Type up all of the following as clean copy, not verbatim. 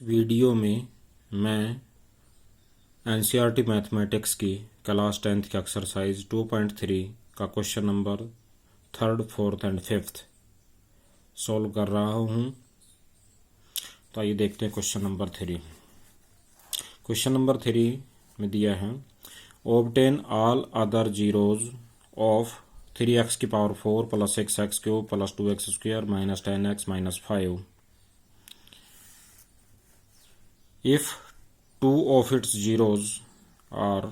Video में मैं NCERT mathematics की क्लास 10th की एक्सरसाइज 2.3 का question number 3rd, 4th and 5th solve कर रहा हूँ। तो आइए देखते हैं क्वेश्चन नंबर 3। क्वेश्चन नंबर 3 में दिया है obtain all other zeros of 3x की power 4 plus 6x cube plus 2x square minus 10x minus 5 if two of its zeros are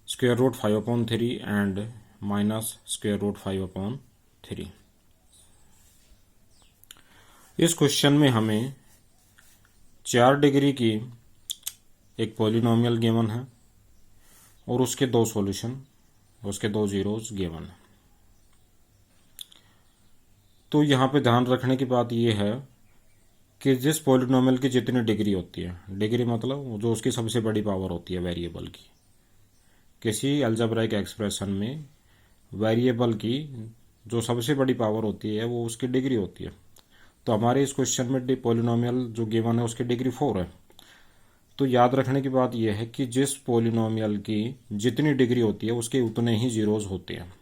square root 5/3 and minus square root 5/3। इस question में हमें 4 degree की एक polynomial given है और उसके दो सॉल्यूशन, उसके दो जीरोज गिवन है। तो यहाँ पे ध्यान रखने की बात यह है कि जिस पॉलिनोमियल की जितनी डिग्री होती है, डिग्री मतलब जो उसकी सबसे बड़ी पावर होती है वेरिएबल की, किसी अलजेब्राइक एक्सप्रेशन में वेरिएबल की जो सबसे बड़ी पावर होती है वो उसकी डिग्री होती है। तो हमारे इस क्वेश्चन में पॉलिनोमियल जो गिवन है उसकी डिग्री 4 है। तो याद रखने की बात यह है कि जिस पॉलिनोमियल की जितनी डिग्री होती है उसके उतने ही जीरोज होते हैं।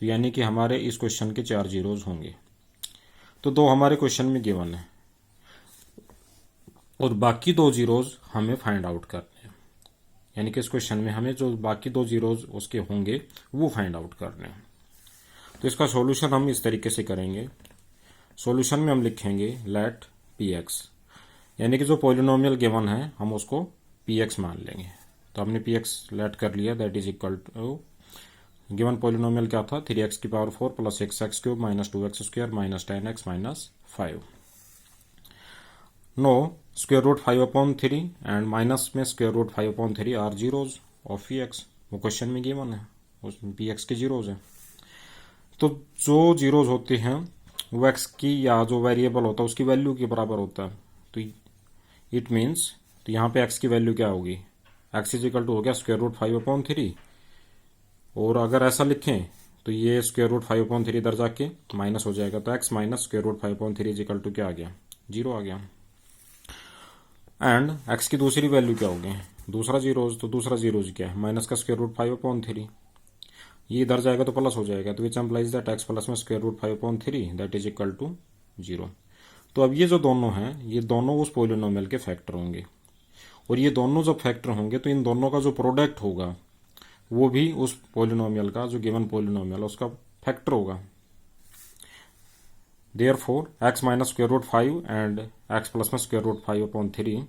तो यानी कि हमारे इस क्वेश्चन के 4 जीरोज होंगे। तो दो हमारे क्वेश्चन में गिवन है और बाकी दो जीरोज हमें फाइंड आउट करने हैं। यानी कि इस क्वेश्चन में हमें जो बाकी दो जीरोज उसके होंगे वो फाइंड आउट करने हैं। तो इसका सॉल्यूशन हम इस तरीके से करेंगे। सॉल्यूशन में हम लिखेंगे लेट px, यानी कि जो पॉलिनोमियल गिवन है हम उसको px मान लेंगे। तो हमने px लेट कर लिया, that is equal to given polynomial क्या था 3x की power 4 plus 6x cube minus 2x square minus 10x minus 5। No square root 5/3 and minus में square root 5/3 are zeros of px, वो क्वेश्चन में given है, उस px के zeros हैं। तो जो जीरोज होते हैं वो x की या जो वेरिएबल होता है उसकी वैल्यू के बराबर होता है। तो इट मीन्स तो यहाँ पे x की वैल्यू क्या होगी, x इज इक्वल टू हो गया स्क्वायर रूट 5/3। और अगर ऐसा लिखें तो ये स्क्वायर रूट 5/3 इधर जाके माइनस हो जाएगा, तो x minus square root 5/3 is equal to क्या आ गया, 0 आ गया। एंड x की दूसरी वैल्यू क्या होगी, दूसरा जीरोज, तो दूसरा जीरोज क्या है माइनस का स्क्वायर रूट 5/3, ये इधर जाएगा तो प्लस हो जाएगा। तो which employs that x plus में square root 5/3 that is equal to 0। तो अब ये जो दोनों हैं ये दोनों उस पॉलिनोमियल के फैक्टर होंगे और ये दोनों जब फैक्टर होंगे तो इन दोनों का जो प्रोडक्ट होगा वो भी उस पॉलिनोमियल का, जो गिवन पॉलिनोमियल उसका फैक्टर होगा। Therefore x minus square root 5 and x plus में square root 5/3,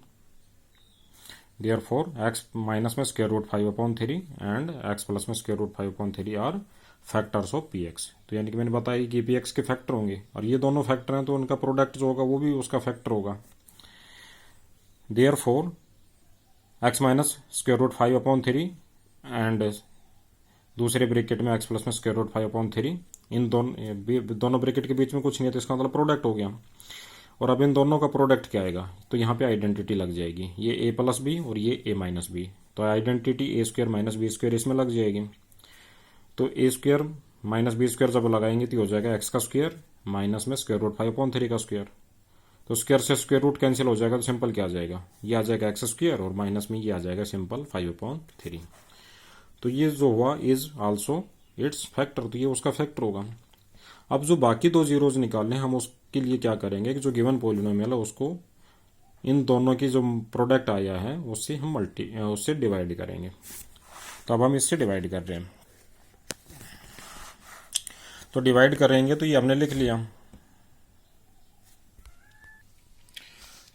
therefore x minus में square root 5/3 and x plus में square root 5/3 are factors of px। तो यानी कि मैंने बताया कि px के फैक्टर होंगे और ये दोनों फैक्टर हैं तो उनका प्रोडक्ट जो होगा वो भी उसका फैक्टर होगा। Therefore x minus square root 5/3 and दूसरे ब्रैकेट में x प्लस में स्क्वायर रूट 5/3, इन दोनों ब्रैकेट के बीच में कुछ नहीं है तो इसका मतलब प्रोडक्ट हो गया। और अब इन दोनों का प्रोडक्ट क्या आएगा, तो यहाँ पे आइडेंटिटी लग जाएगी, ये a प्लस बी और ये a माइनस बी, तो identity a square minus B square इसमें लग जाएगी। तो a square minus B square जब लगाएंगे तो हो जाएगा x का स्क्वायर माइनस में स्क्वायर रूट 5/3 का स्क्वायर। तो स्क्वायर से स्क्वायर रूट कैंसिल हो जाएगा तो सिंपल क्या आ जाएगा, ये आ जाएगा x स्क्वायर और माइनस में ये आ जाएगा सिंपल 5/3। तो ये जो हुआ इज आल्सो इट्स फैक्टर, तो ये उसका फैक्टर होगा। अब जो बाकी दो जीरोज निकालने हम उसके लिए क्या करेंगे कि जो गिवन पॉलिनोमियल है उसको इन दोनों की जो प्रोडक्ट आया है उससे हम उससे डिवाइड करेंगे। तो अब हम इससे डिवाइड कर रहे हैं, तो डिवाइड करेंगे तो ये हमने लिख लिया।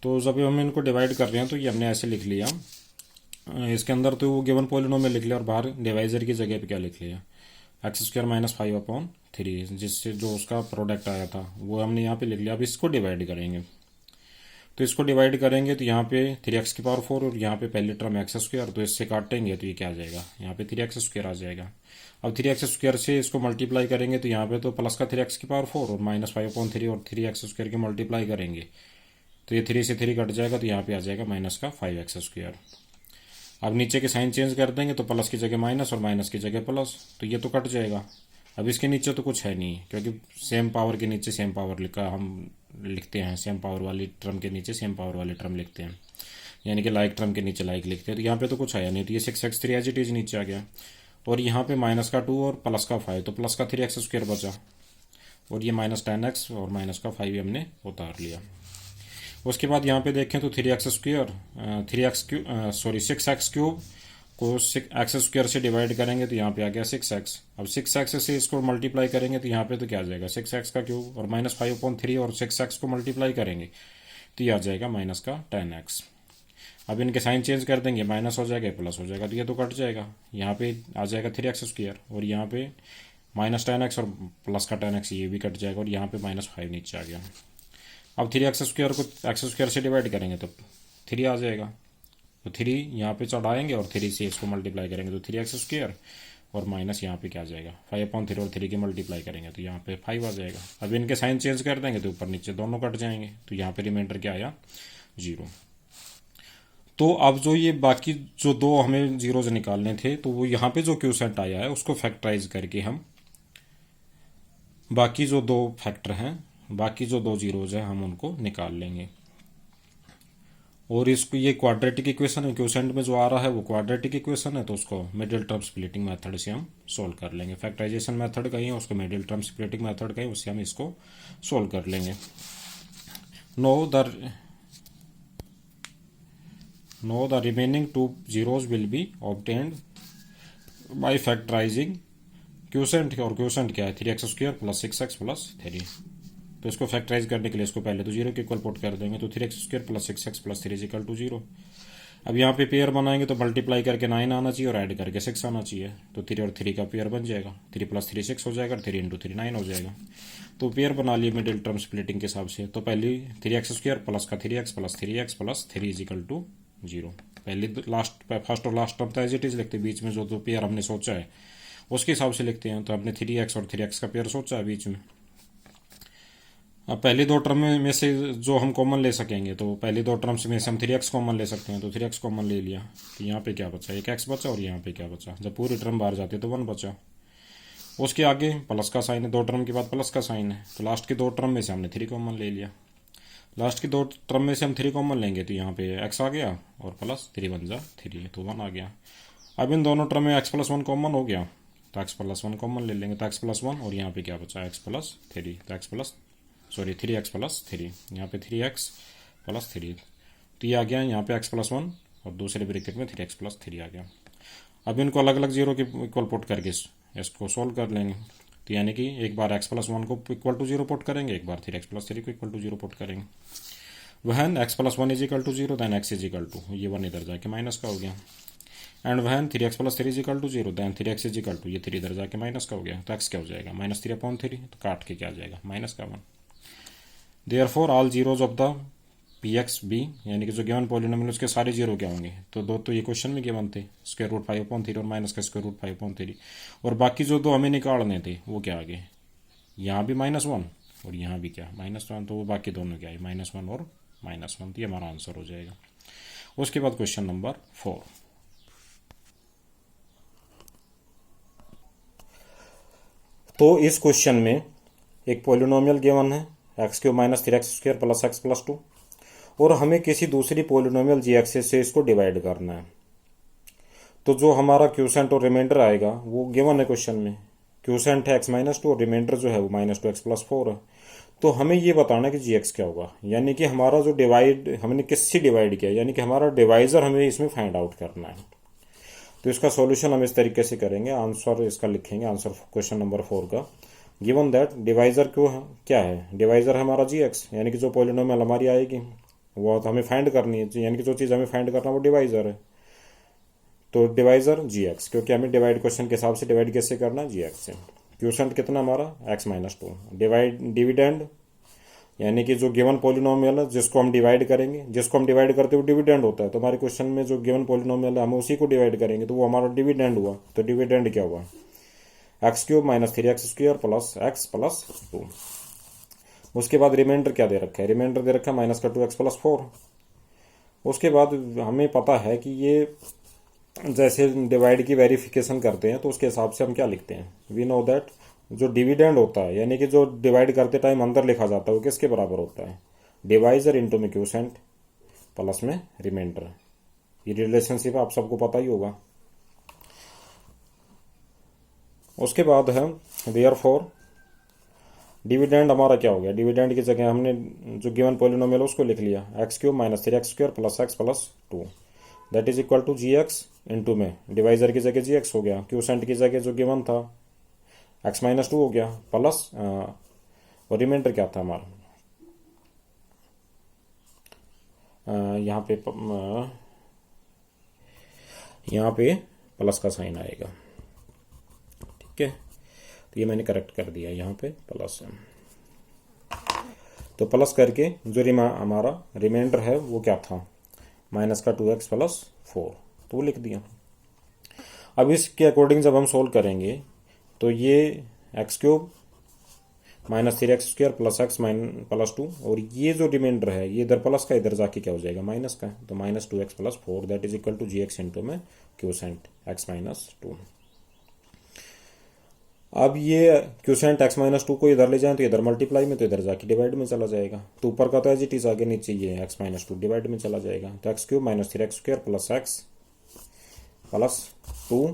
तो जब हम इनको डिवाइड कर रहे हैं तो ये हमने ऐसे लिख लिया, इसके अंदर तो वो गिवन पॉलिनोमियल लिख लिया और बाहर डिवाइजर की जगह पे क्या लिख लिया, एक्स स्क्वायर माइनस 5/3, जिससे जो उसका प्रोडक्ट आया था वो हमने यहाँ पे लिख लिया। अब इसको डिवाइड करेंगे, तो इसको डिवाइड करेंगे तो यहाँ पे 3x की पावर 4 और यहाँ पे पहले टर्म एक्स स्क्वायर, तो इससे काटेंगे तो ये क्या आ जाएगा, यहाँ पे 3x स्क्वायर आ जाएगा। अब 3x स्क्वायर से इसको मल्टीप्लाई करेंगे तो यहाँ पे तो प्लस का 3x की पावर 4 और माइनस 5/3 और 3x स्क्वायर की मल्टीप्लाई करेंगे तो ये 3 से 3 कट जाएगा, तो यहाँ पे आ जाएगा माइनस का 5x स्क्वायर। अब नीचे के साइन चेंज कर देंगे तो प्लस की जगह माइनस और माइनस की जगह प्लस, तो ये तो कट जाएगा। अब इसके नीचे तो कुछ है नहीं क्योंकि सेम पावर के नीचे सेम पावर लिखा हम लिखते हैं, सेम पावर वाली टर्म के नीचे सेम पावर वाली टर्म लिखते हैं, यानी कि लाइक टर्म के नीचे लाइक लिखते हैं। तो यहाँ पे तो कुछ आया नहीं, तो ये 6x3 एज इट इज नीचे आ गया, और यहाँ पे माइनस का 2 और प्लस का 5, तो प्लस का 3x² बचा, और ये -10x और माइनस का 5 हमने उतार लिया। उसके बाद यहाँ पे देखें तो 6x³ को x² से डिवाइड करेंगे तो यहाँ पे आ गया 6x। अब 6x से इसको मल्टीप्लाई करेंगे तो यहाँ पे तो क्या आ जाएगा 6x³ और -5/3, और 6x को मल्टीप्लाई करेंगे तो ये आ जाएगा माइनस का 10x। अब इनके साइन चेंज कर देंगे, माइनस हो जाएगा प्लस हो जाएगा, तो ये तो कट जाएगा, यहाँ पे आ जाएगा 3x², और यहाँ पे -10x और प्लस का 10x ये भी कट जाएगा, और यहाँ पे -5 नीचे आ गया। अब 3x² को x² से डिवाइड करेंगे तो 3 आ जाएगा, तो 3 यहाँ पे चढ़ाएंगे और 3 से इसको मल्टीप्लाई करेंगे तो 3x², और माइनस यहाँ पे क्या आ जाएगा 5/3, और 3 की मल्टीप्लाई करेंगे तो यहाँ पे 5 आ जाएगा। अब इनके साइन चेंज कर देंगे तो ऊपर नीचे दोनों कट जाएंगे, तो यहाँ पे रिमाइंडर क्या आया 0। तो अब जो ये बाकी जो दो हमें जीरोज निकालने थे, तो वो यहाँ पे जो क्यूसेंट आया है उसको फैक्टराइज करके हम बाकी जो दो फैक्टर हैं, बाकी जो दो जीरोज हैं, हम उनको निकाल लेंगे। और इसको ये क्वाड्रेटिक इक्वेशन है, क्यूसेंट में जो आ रहा है वो क्वाड्रेटिक इक्वेशन है, तो उसको मिडिल टर्म स्प्लिटिंग मेथड से हम सोल्व कर लेंगे। फैक्टराइजेशन मेथड का ही है, उसको मिडिल टर्म स्प्लिटिंग मेथड का ही, उससे हम इसको सोल्व कर लेंगे। Know the remaining 2 zeros will be obtained by factorizing quotient, और क्यूसेंट क्या है 3x² + 6x + 3। तो इसको फैक्टराइज करने के लिए इसको पहले तो 0 के इक्वल पुट कर देंगे, तो 3x² + 6x + 3 = 0। अब यहाँ पे पेयर बनाएंगे तो मल्टीप्लाई करके 9 आना चाहिए और ऐड करके 6 आना चाहिए, तो 3 और 3 का पेयर बन जाएगा, 3 + 3 6 हो जाएगा, 3 × 3 9 हो जाएगा। तो पेयर बना लिए मिडिल टर्म स्प्लिटिंग के हिसाब से। तो पहली 3x² प्लस का 3x + 3x + 3 = 0। पहले फर्स्ट और लास्ट टर्म तो एज इट इज लिखते, बीच में जो दो पेयर हमने सोचा है उसके हिसाब से लिखते हैं। तो हमने 3x और 3x का पेयर सोचा है बीच में। अब पहली दो टर्म में से जो हम कॉमन ले सकेंगे, तो पहली दो टर्म्स में से हम 3x कॉमन ले सकते हैं, तो 3x कॉमन ले लिया, तो यहाँ पे क्या बचा 1x बचा, और यहाँ पे क्या बचा, जब पूरी टर्म बाहर जाती है तो 1 बचा। उसके आगे प्लस का साइन है, दो टर्म के बाद प्लस का साइन है, तो लास्ट की दो टर्म में से हमने 3 कॉमन ले लिया। लास्ट की दो टर्म में से हम 3 कॉमन लेंगे तो यहाँ पे x आ गया, और प्लस 3 बन जा 3, तो 1 आ गया। अब इन दोनों टर्म में x + 1 कॉमन हो गया, तो x + 1 कॉमन ले लेंगे, तो x + 1, और यहाँ पे क्या बचा x + 3, तो 3x + 3, यहाँ पे 3x + 3, तो ये आ गया यहाँ पे x + 1, और दूसरे ब्रैकेट में 3x + 3 आ गया। अब इनको अलग अलग जीरो के इक्वल पुट करके इसको सोल्व कर लेंगे, तो यानी कि एक बार x + 1 को इक्वल टू 0 पुट करेंगे, एक बार 3x + 3 को इक्वल टू 0 पुट करेंगे। वहन x + 1 = 0, देन x = ये 1 इधर जाके माइनस का हो गया, एंड वहन 3x + 3 = 0, देन 3x = ये 3 इधर जाके माइनस का हो गया, तो x क्या हो जाएगा -3/3, तो काट के क्या आ जाएगा -1। Therefore all zeros of the px b, यानी कि जो गिवन पॉलिनोमियल उसके सारे जीरो क्या होंगे, तो दो तो ये क्वेश्चन में गिवन थे, √5/3 और माइनस का √5/3, और बाकी जो दो हमें निकालने थे वो क्या आ गए, यहाँ भी -1 और यहाँ भी क्या -1, तो वो बाकी दोनों क्या है -1 और -1, तो ये हमारा आंसर हो जाएगा। उसके बाद क्वेश्चन नंबर 4। तो इस क्वेश्चन में एक पॉलिनोमियल गिवन है x³ - 3x² + x + 2, और हमें किसी दूसरी पॉलिनोमियल g से इसको डिवाइड करना है। तो जो हमारा क्यूसेंट और रिमाइंडर आएगा वो गिवन है क्वेश्चन में, क्यूसेंट है x - 2 और रिमाइंडर जो है वो -2x + 4 है। तो हमें ये बताना है कि g क्या होगा, यानी कि हमारा जो डिवाइड हमने किससे डिवाइड किया, यानी कि हमारा डिवाइजर हमें इसमें फाइंड आउट करना है। तो इसका सॉल्यूशन हम इस तरीके से करेंगे, आंसर इसका लिखेंगे, आंसर क्वेश्चन नंबर 4 का। गिवन दैट डिवाइजर क्या है, डिवाइजर है हमारा g, यानी कि जो पॉलिनोमियल हमारी आएगी वो तो हमें फाइंड करनी है, यानी कि जो चीज़ हमें फाइंड करना है वो डिवाइजर है। तो डिवाइजर g, क्योंकि हमें डिवाइड क्वेश्चन के हिसाब से डिवाइड कैसे करना है g से। क्यूसेंट कितना हमारा x - 2, डिविडेंड, यानी कि जो गिवन पॉलिनोमियल है जिसको हम डिवाइड करेंगे, जिसको हम डिवाइड करते हुए डिविडेंड होता है, तो हमारे क्वेश्चन में जो गिवन पॉलिनोमियल है हम उसी को डिवाइड करेंगे, तो वो हमारा डिविडेंड हुआ। तो डिविडेंड क्या हुआ x³ - 3x² + x + 2। उसके बाद रिमाइंडर क्या दे रखा है, रिमाइंडर दे रखा है -2x + 4। उसके बाद हमें पता है कि ये जैसे डिवाइड की वेरिफिकेशन करते हैं तो उसके हिसाब से हम क्या लिखते हैं, वी नो दैट जो डिविडेंड होता है यानी कि जो डिवाइड करते टाइम अंदर लिखा जाता है वो किसके बराबर होता है, डिवाइजर इंटू में क्यूसेंट प्लस में रिमाइंडर। ये रिलेशनशिप आप सबको पता ही होगा। उसके बाद है देयरफॉर डिविडेंड हमारा क्या हो गया, डिविडेंड की जगह हमने जो गिवन पॉलिनोमियल उसको लिख लिया x cube minus 3x² plus x plus 2 that is equal to g x into में डिवाइजर की जगह जी एक्स हो गया, क्यूसेंट की जगह जो गिवन था एक्स माइनस 2 हो गया प्लस और रिमाइंडर क्या था हमारा, यहाँ पे प्लस का साइन आएगा। ठीक है, तो ये मैंने करेक्ट कर दिया, यहाँ पे प्लस है। तो प्लस करके जो हमारा रिमाइंडर है वो क्या था, माइनस का 2x प्लस 4, तो वो लिख दिया। अब इसके अकॉर्डिंग जब हम सोल्व करेंगे तो ये x cube minus 3x² plus x plus 2 और ये जो रिमाइंडर है ये इधर प्लस का इधर जाके क्या हो जाएगा माइनस का, तो minus 2x plus 4 that is equal to g x into में क्यूसेंट एक्स माइनस 2। अब ये क्यूसेंट एक्स माइनस 2 को इधर ले जाएं तो इधर मल्टीप्लाई में, तो इधर जाके डिवाइड में चला जाएगा। तो ऊपर का तो एज इट इज आगे, नीचे ये एक्स माइनस 2 डिवाइड में चला जाएगा। तो x cube minus 3x² plus x plus 2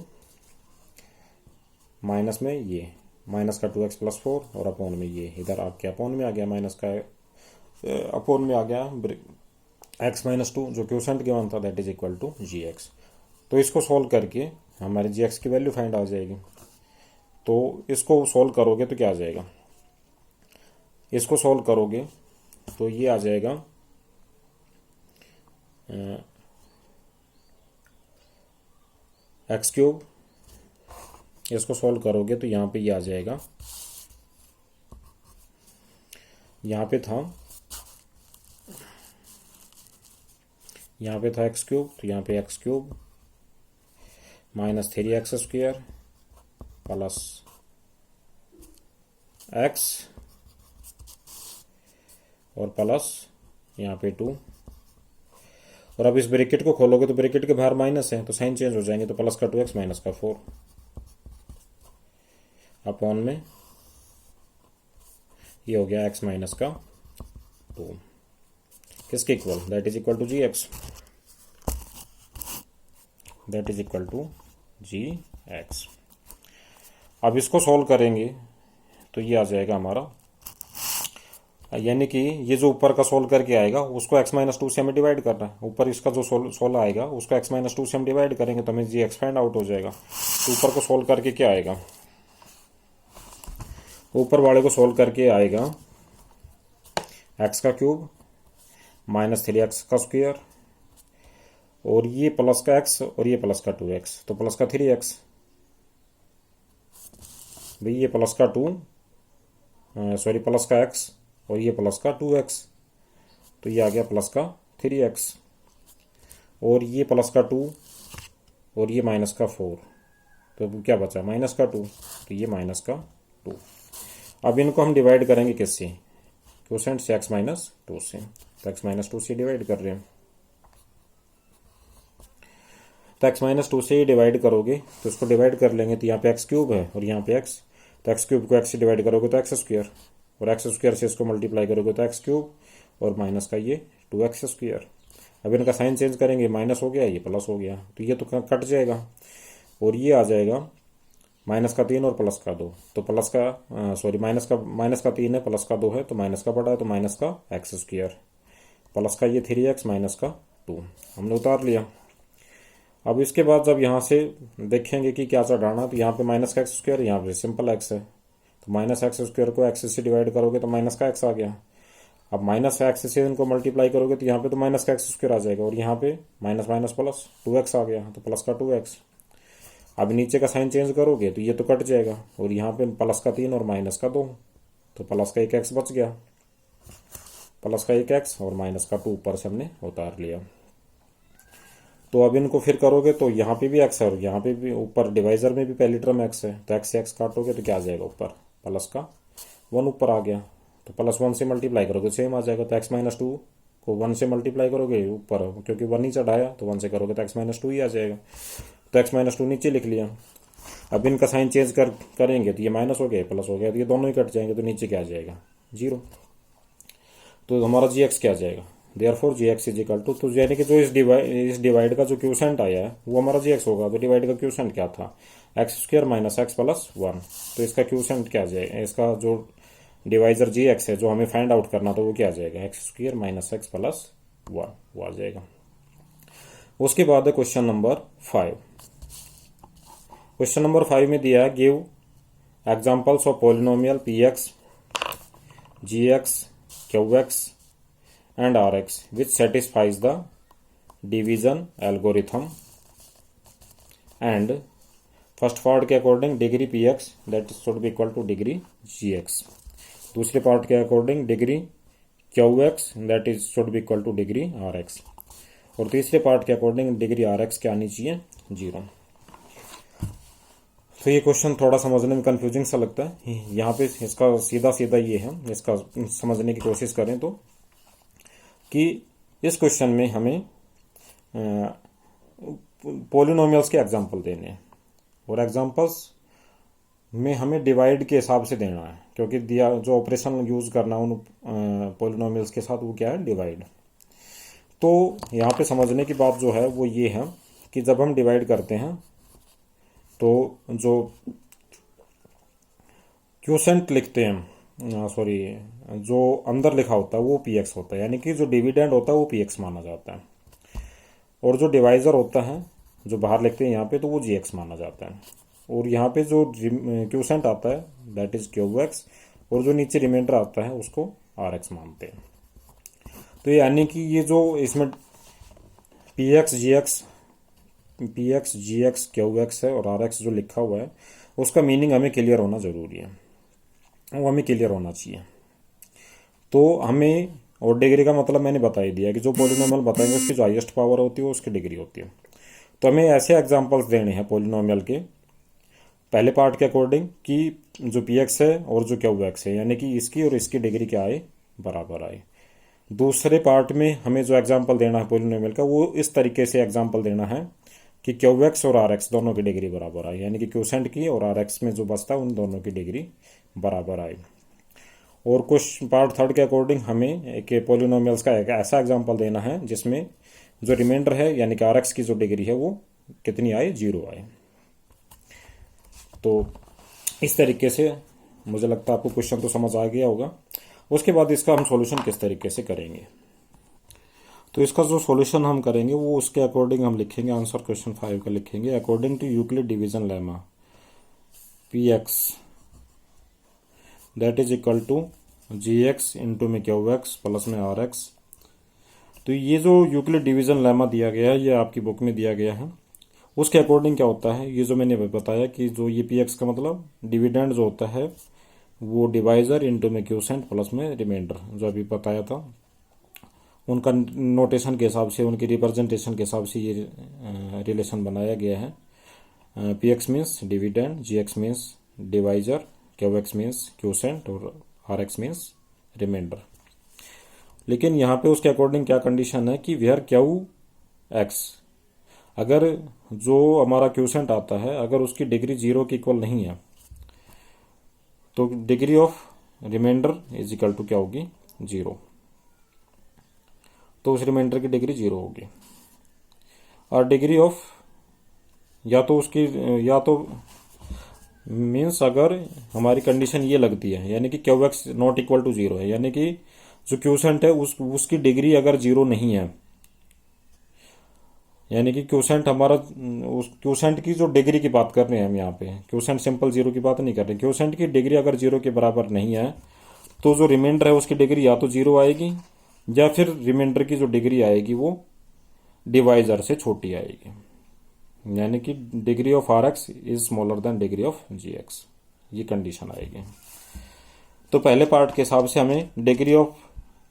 minus में ये माइनस का 2x प्लस 4 और अपोन में ये इधर आपके अपोन में आ गया, माइनस का अपोन में आ गया एक्स माइनस 2 जो क्यूसेंट गिवन था that is equal to g x. तो इसको सॉल्व करके हमारे जी एक्स की वैल्यू फाइंड आ जाएगी। तो इसको सॉल्व करोगे तो क्या आ जाएगा, इसको सॉल्व करोगे तो ये आ जाएगा एक्स क्यूब, इसको सॉल्व करोगे तो यहाँ पे ये आ जाएगा, यहाँ पे था एक्स क्यूब, तो यहाँ पे x cube minus 3x² plus x और प्लस यहाँ पे 2। और अब इस ब्रैकेट को खोलोगे तो ब्रैकेट के बाहर माइनस है तो साइन चेंज हो जाएंगे, तो प्लस का 2x माइनस का 4 अपॉन में ये हो गया x माइनस का 2 किसके equal, that is equal to g x, that is equal to g x. अब इसको सॉल्व करेंगे तो ये आ जाएगा हमारा, यानी कि ये जो ऊपर का सोल्व करके आएगा उसको x माइनस 2 से हमें डिवाइड करना है, ऊपर इसका जो सोल आएगा उसको x माइनस 2 से हम डिवाइड करेंगे तो हमें जी एक्स फाइंड आउट हो जाएगा। तो ऊपर को सोल्व करके क्या आएगा, ऊपर वाले को सोल्व करके आएगा x का क्यूब माइनस 3x का स्क्वायर और ये प्लस का x और ये प्लस का 2x, तो प्लस का 3x भाई ये प्लस का 2 सॉरी प्लस का x और ये प्लस का 2x, तो ये आ गया प्लस का 3x और ये प्लस का 2 और ये माइनस का 4, तो क्या बचा माइनस का 2, तो ये माइनस का 2। अब इनको हम डिवाइड करेंगे किससे, क्वोशेंट से x माइनस 2 से, तो x माइनस 2 से डिवाइड कर रहे हैं। तो x माइनस 2 से डिवाइड करोगे तो इसको डिवाइड कर लेंगे, तो यहाँ पे x क्यूब है और यहाँ पे x, तो x क्यूब को x से डिवाइड करोगे तो x स्क्वायर और x स्क्वायर से इसको मल्टीप्लाई करोगे तो x क्यूब और माइनस का ये 2x स्क्वायर। अब इनका साइन चेंज करेंगे, माइनस हो गया ये प्लस हो गया, तो ये तो कट जाएगा और ये आ जाएगा माइनस का 3 और प्लस का 2, तो प्लस का सॉरी माइनस का 3 है प्लस का 2 है तो माइनस का बड़ा है तो माइनस का x स्क्वायर प्लस का ये 3x माइनस का 2 हमने उतार लिया। अब इसके बाद जब यहाँ से देखेंगे कि क्या चढ़ाना, तो यहाँ पे माइनस का एक्स स्क्वायर, यहाँ पे सिंपल एक्स है तो माइनस एक्स स्क्वायर को एक्स से डिवाइड करोगे तो माइनस का एक्स आ गया। अब माइनस एक्स से इनको मल्टीप्लाई करोगे तो यहाँ पे तो माइनस का एक्स स्क्वायर आ जाएगा और यहाँ पे माइनस माइनस प्लस 2x आ गया तो प्लस का 2x। अब नीचे का साइन चेंज करोगे तो ये तो कट जाएगा और यहाँ पे प्लस का 3 और माइनस का 2, तो प्लस का 1x बच गया, प्लस का 1x और माइनस का 2 ऊपर से हमने उतार लिया। तो अब इनको फिर करोगे तो यहाँ पे भी x है और यहाँ पे भी ऊपर डिवाइजर में भी पहली टर्म x है, तो x से x काटोगे तो क्या आ जाएगा ऊपर प्लस का 1 ऊपर आ गया, तो प्लस 1 से मल्टीप्लाई करोगे सेम आ जाएगा, तो x माइनस 2 को 1 से मल्टीप्लाई करोगे ऊपर क्योंकि 1 ही चढ़ाया तो 1 से करोगे तो x माइनस 2 ही आ जाएगा, तो x माइनस 2 नीचे लिख लिया। अब इनका साइन चेंज करेंगे तो ये माइनस हो गया, प्लस हो गया, तो ये दोनों ही कट जाएंगे, तो नीचे क्या आ जाएगा 0। तो हमारा जी एक्स क्या आ जाएगा, therefore g x is equal to, तो यानी कि जो इस डिवाइड का जो क्यूसेंट आया है वो हमारा जी एक्स होगा। तो डिवाइड का क्यूसेंट क्या था, x square minus x plus 1। तो इसका क्यूसेंट क्या आ जाएगा, इसका जो डिवाइजर जी एक्स है जो हमें फाइंड आउट करना, तो वो क्या आ जाएगा, x square minus x plus 1 वो आ जाएगा। उसके बाद है क्वेश्चन नंबर 5। क्वेश्चन नंबर 5 में दिया है give examples of polynomial P X, G X, Q X and Rx which satisfies the division algorithm and first part के according degree P x that should be equal to degree G X, दूसरे part के according degree Q X that is should be equal to degree R X, और तीसरे part के according degree R x क्या आनी चाहिए 0। तो ये क्वेश्चन थोड़ा समझने में कंफ्यूजिंग सा लगता है। यहाँ पे इसका सीधा सीधा ये है, इसका समझने की कोशिश करें तो कि इस क्वेश्चन में हमें पॉलिनोमियल्स के एग्जांपल देने हैं, और एग्जांपल्स में हमें डिवाइड के हिसाब से देना है, क्योंकि दिया जो ऑपरेशन यूज करना उन पॉलिनोमियल्स के साथ वो क्या है, डिवाइड। तो यहाँ पे समझने की बात जो है वो ये है कि जब हम डिवाइड करते हैं तो जो क्वोशेंट लिखते हैं, सॉरी जो अंदर लिखा होता है वो पी एक्स होता है, यानी कि जो डिविडेंड होता है वो पी एक्स माना जाता है, और जो डिवाइजर होता है जो बाहर लिखते हैं यहाँ पे तो वो जी एक्स माना जाता है, और यहाँ पे जो क्वोशेंट आता है दैट इज क्यू एक्स, और जो नीचे रिमाइंडर आता है उसको आर एक्स मानते हैं। तो यानी कि ये जो इसमें P X G X Q x है और आर एक्स जो लिखा हुआ है उसका मीनिंग हमें क्लियर होना जरूरी है, वो हमें क्लियर होना चाहिए। तो हमें, और डिग्री का मतलब मैंने बता ही दिया कि जो पॉलिनोमियल बताएंगे उसकी जो हाईएस्ट पावर होती है वो उसकी डिग्री होती है। तो हमें ऐसे एग्जांपल्स देने हैं पॉलिनोमियल के पहले पार्ट के अकॉर्डिंग कि जो पी एक्स है और जो क्यू एक्स है, यानी कि इसकी और इसकी डिग्री क्या आए, बराबर आए। दूसरे पार्ट में हमें जो एग्जाम्पल देना है पॉलिनोमियल का वो इस तरीके से एग्जाम्पल देना है कि क्यू एक्स और आर एक्स दोनों की डिग्री बराबर आए, यानी कि क्वोशेंट की और आर एक्स में जो बचता है उन दोनों की डिग्री बराबर आए। और कुछ पार्ट थर्ड के अकॉर्डिंग हमें एक पॉलिनोमियल्स का एक ऐसा एग्जांपल देना है जिसमें जो रिमाइंडर है यानी कि आर एक्स की जो डिग्री है वो कितनी आए, 0 आए। तो इस तरीके से मुझे लगता है आपको क्वेश्चन तो समझ आ गया होगा। उसके बाद इसका हम सॉल्यूशन किस तरीके से करेंगे, तो इसका जो सॉल्यूशन हम करेंगे वो उसके अकॉर्डिंग हम लिखेंगे, आंसर क्वेश्चन 5 का लिखेंगे according to Euclid division lemma p x that is equal to g x into में क्यू एक्स प्लस में आर एक्स। तो ये जो यूक्लिड डिवीजन लेमा दिया गया है ये आपकी बुक में दिया गया है, उसके अकॉर्डिंग क्या होता है, ये जो मैंने बताया कि जो ये पी एक्स का मतलब डिविडेंड जो होता है वो डिवाइजर इंटू में क्वोशेंट प्लस में रिमाइंडर जो अभी बताया था, उनका नोटेशन के हिसाब से, उनकी रिप्रेजेंटेशन के हिसाब से ये रिलेशन बनाया गया है। P X means dividend, G X means divisor, Q X means quotient और आर एक्स मीन्स रिमाइंडर। लेकिन यहाँ पे उसके अकॉर्डिंग क्या कंडीशन है कि वेयर क्यू एक्स, अगर जो हमारा क्वोशेंट आता है अगर उसकी डिग्री 0 के इक्वल नहीं है तो degree of remainder is equal to क्या होगी, 0। तो उस रिमाइंडर की डिग्री 0 होगी, और डिग्री ऑफ या तो मीन्स अगर हमारी कंडीशन ये लगती है यानी कि Q X not equal to 0 है, यानी कि जो क्वोशेंट है उसकी डिग्री अगर 0 नहीं है, यानी कि क्वोशेंट हमारा, उस क्वोशेंट की जो डिग्री की बात कर रहे हैं हम यहाँ पे, क्वोशेंट सिंपल 0 की बात नहीं कर रहे, क्वोशेंट की डिग्री अगर 0 के बराबर नहीं है तो जो रिमाइंडर है उसकी डिग्री या तो 0 आएगी या फिर रिमाइंडर की जो डिग्री आएगी वो डिवाइजर से छोटी आएगी, यानी कि degree of R X is smaller than degree of G X, ये कंडीशन आएगी। तो पहले पार्ट के हिसाब से हमें degree of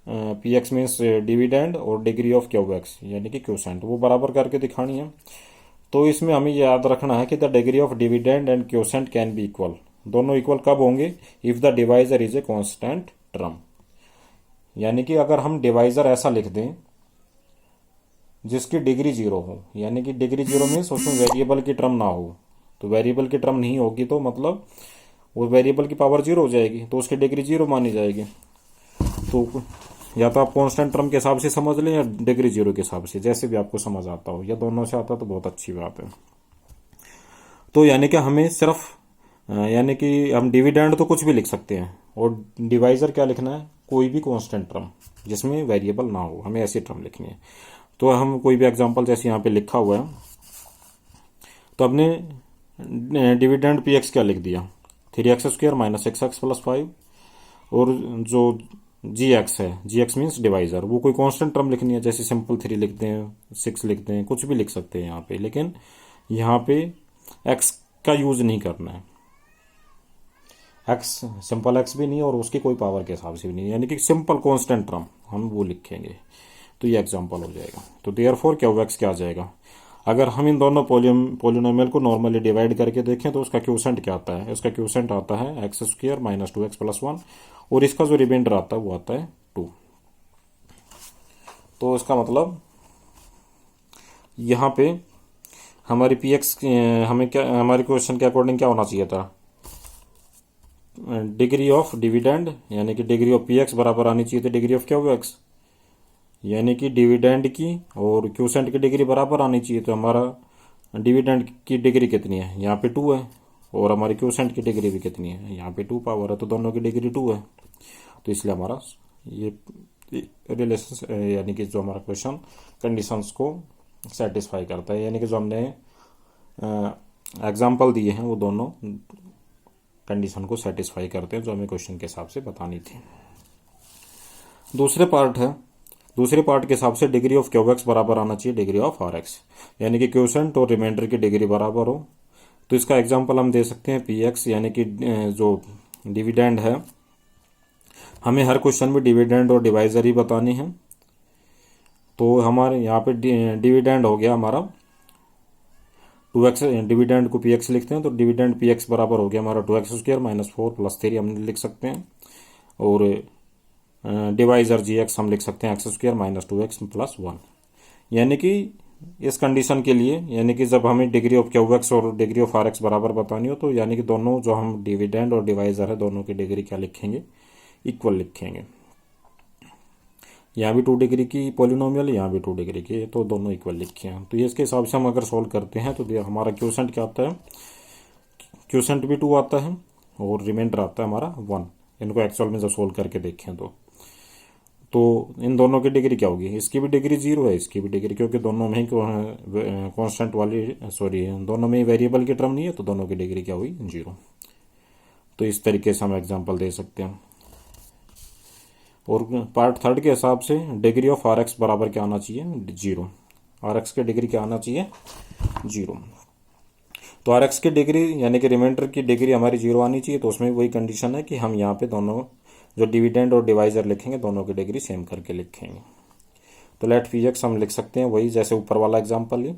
P X means dividend और डिग्री ऑफ क्यू एक्स यानी कि क्वोशेंट वो बराबर करके दिखानी है। तो इसमें हमें याद रखना है कि the degree of dividend and quotient can be equal, दोनों इक्वल कब होंगे, if the divisor is a constant term, यानी कि अगर हम डिवाइजर ऐसा लिख दें जिसकी डिग्री 0 हो, यानी कि डिग्री 0 मीन्स उसमें वेरिएबल की टर्म ना हो, तो वेरिएबल की टर्म नहीं होगी तो मतलब वो वेरिएबल की पावर 0 हो जाएगी, तो उसकी डिग्री 0 मानी जाएगी। तो या तो आप कांस्टेंट टर्म के हिसाब से समझ लें या डिग्री 0 के हिसाब से, जैसे भी आपको समझ आता हो, या दोनों से आता तो बहुत अच्छी बात है। तो यानी कि हमें सिर्फ यानी कि हम डिविडेंड तो कुछ भी लिख सकते हैं, और डिवाइजर क्या लिखना है, कोई भी कांस्टेंट टर्म जिसमें वेरिएबल ना हो, हमें ऐसी टर्म लिखनी है। तो हम कोई भी एग्जांपल जैसे यहाँ पे लिखा हुआ है, तो हमने डिविडेंड पी एक्स क्या लिख दिया, 3x² माइनस एक्स प्लस 5, और जो जी एक्स है, जी एक्स मीन्स डिवाइजर, वो कोई कांस्टेंट टर्म लिखनी है, जैसे सिंपल 3 लिखते हैं, 6 लिखते हैं, कुछ भी लिख सकते हैं यहाँ पे, लेकिन यहाँ पे एक्स का यूज नहीं करना है। एक्स सिंपल एक्स भी नहीं और उसकी कोई पावर के हिसाब से भी नहीं, यानी कि सिंपल कांस्टेंट टर्म हम वो लिखेंगे। तो ये एग्जांपल हो जाएगा। तो देयरफॉर क्या होगा, एक्स क्या आ जाएगा। अगर हम इन दोनों पोलिनोमियल को नॉर्मली डिवाइड करके देखें तो उसका क्यूसेंट क्या आता है, इसका क्यूसेंट आता है x² माइनस 2x प्लस 1, और इसका जो रिमाइंडर आता है वो आता है 2। तो इसका मतलब यहाँ पे हमारी पी एक्स हमें क्या, हमारे क्वेश्चन के अकॉर्डिंग क्या होना चाहिए था, डिग्री ऑफ डिविडेंड यानी कि डिग्री ऑफ पी एक्स बराबर आनी चाहिए थी डिग्री ऑफ क्या हुआ एक्स, यानी कि डिविडेंड की और क्यूसेंट की डिग्री बराबर आनी चाहिए। तो हमारा डिविडेंड की डिग्री कितनी है, यहाँ पे 2 है, और हमारी क्यूसेंट की डिग्री भी कितनी है, यहाँ पे 2 पावर है, तो दोनों की डिग्री 2 है। तो इसलिए हमारा ये रिलेशन यानी कि जो हमारा क्वेश्चन कंडीशंस को सेटिस्फाई करता है, यानी कि जो हमने एग्जाम्पल दिए हैं वो दोनों कंडीशन को सेटिस्फाई करते हैं जो हमें क्वेश्चन के हिसाब से बतानी थी। दूसरे पार्ट के हिसाब से डिग्री ऑफ क्यू एक्स बराबर आना चाहिए डिग्री ऑफ आर एक्स, यानी कि क्यूसेंट और रिमाइंडर की डिग्री बराबर हो। तो इसका एग्जांपल हम दे सकते हैं पी एक्स, यानी कि जो डिविडेंड है, हमें हर क्वेश्चन में डिविडेंड और डिवाइजर ही बतानी है। तो हमारे यहाँ पे डिविडेंड हो गया हमारा 2x, डिविडेंड को पी एक्स लिखते हैं तो डिविडेंड पी एक्स बराबर हो गया हमारा 2x² माइनस 4 प्लस 3 हम लिख सकते हैं, और डिवाइजर जी एक्स हम लिख सकते हैं x² माइनस 2x प्लस 1। यानी कि इस कंडीशन के लिए, यानी कि जब हमें डिग्री ऑफ क्यू एक्स और डिग्री ऑफ आर एक्स बराबर बतानी हो, तो यानी कि दोनों जो हम डिविडेंड और डिवाइजर है दोनों की डिग्री क्या लिखेंगे, इक्वल लिखेंगे। यहाँ भी 2 डिग्री की पोलिनोमियल, यहाँ भी 2 डिग्री की, तो दोनों इक्वल लिखे हैं। तो ये इसके हिसाब से हम अगर सोल्व करते हैं तो हमारा क्यूसेंट क्या आता है, क्यूसेंट भी 2 आता है और रिमाइंडर आता है हमारा 1। इनको एक्चुअल में जब सोल्व करके देखें तो इन दोनों की डिग्री क्या होगी, इसकी भी डिग्री 0 है, इसकी भी डिग्री, क्योंकि दोनों में ही कांस्टेंट वाली दोनों में ही वेरिएबल की टर्म नहीं है, तो दोनों की डिग्री क्या हुई 0। तो इस तरीके से हम एग्जांपल दे सकते हैं। और पार्ट थर्ड के हिसाब से डिग्री ऑफ आर एक्स बराबर क्या आना चाहिए 0, आर एक्स की डिग्री क्या आना चाहिए 0। तो आर एक्स की डिग्री यानी कि रिमाइंडर की डिग्री हमारी 0 आनी चाहिए। तो उसमें वही कंडीशन है कि हम यहाँ पे दोनों जो डिविडेंड और डिवाइजर लिखेंगे दोनों की डिग्री सेम करके लिखेंगे। तो लेट पी एक्स हम लिख सकते हैं वही जैसे ऊपर वाला एग्जाम्पल ही,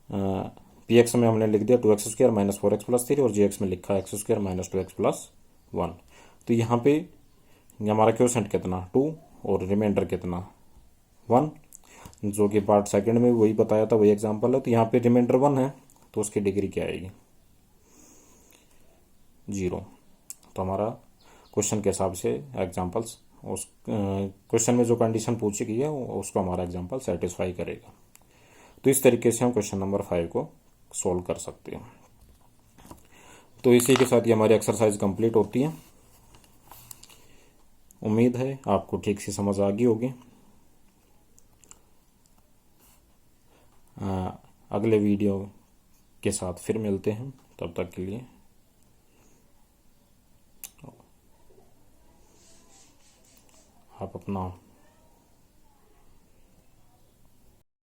पी एक्स में हमने लिख दिया 2x² माइनस 4x प्लस 3, और जी एक्स में लिखा x² माइनस 2x प्लस 1। तो यहाँ पे हमारा क्यूसेंट कितना 2 और रिमाइंडर कितना 1, जो कि पार्ट सेकंड में वही बताया था, वही एग्जांपल है। तो यहाँ पे रिमाइंडर 1 है तो उसकी डिग्री क्या आएगी 0। तो हमारा क्वेश्चन के हिसाब से एग्जांपल्स उस क्वेश्चन में जो कंडीशन पूछी गई है उसको हमारा एग्जांपल सेटिस्फाई करेगा। तो इस तरीके से हम क्वेश्चन नंबर 5 को सोल्व कर सकते हैं। तो इसी के साथ ही हमारी एक्सरसाइज कंप्लीट होती है। उम्मीद है आपको ठीक से समझ आ गई होगी। अगले वीडियो के साथ फिर मिलते हैं, तब तक के लिए आप अपना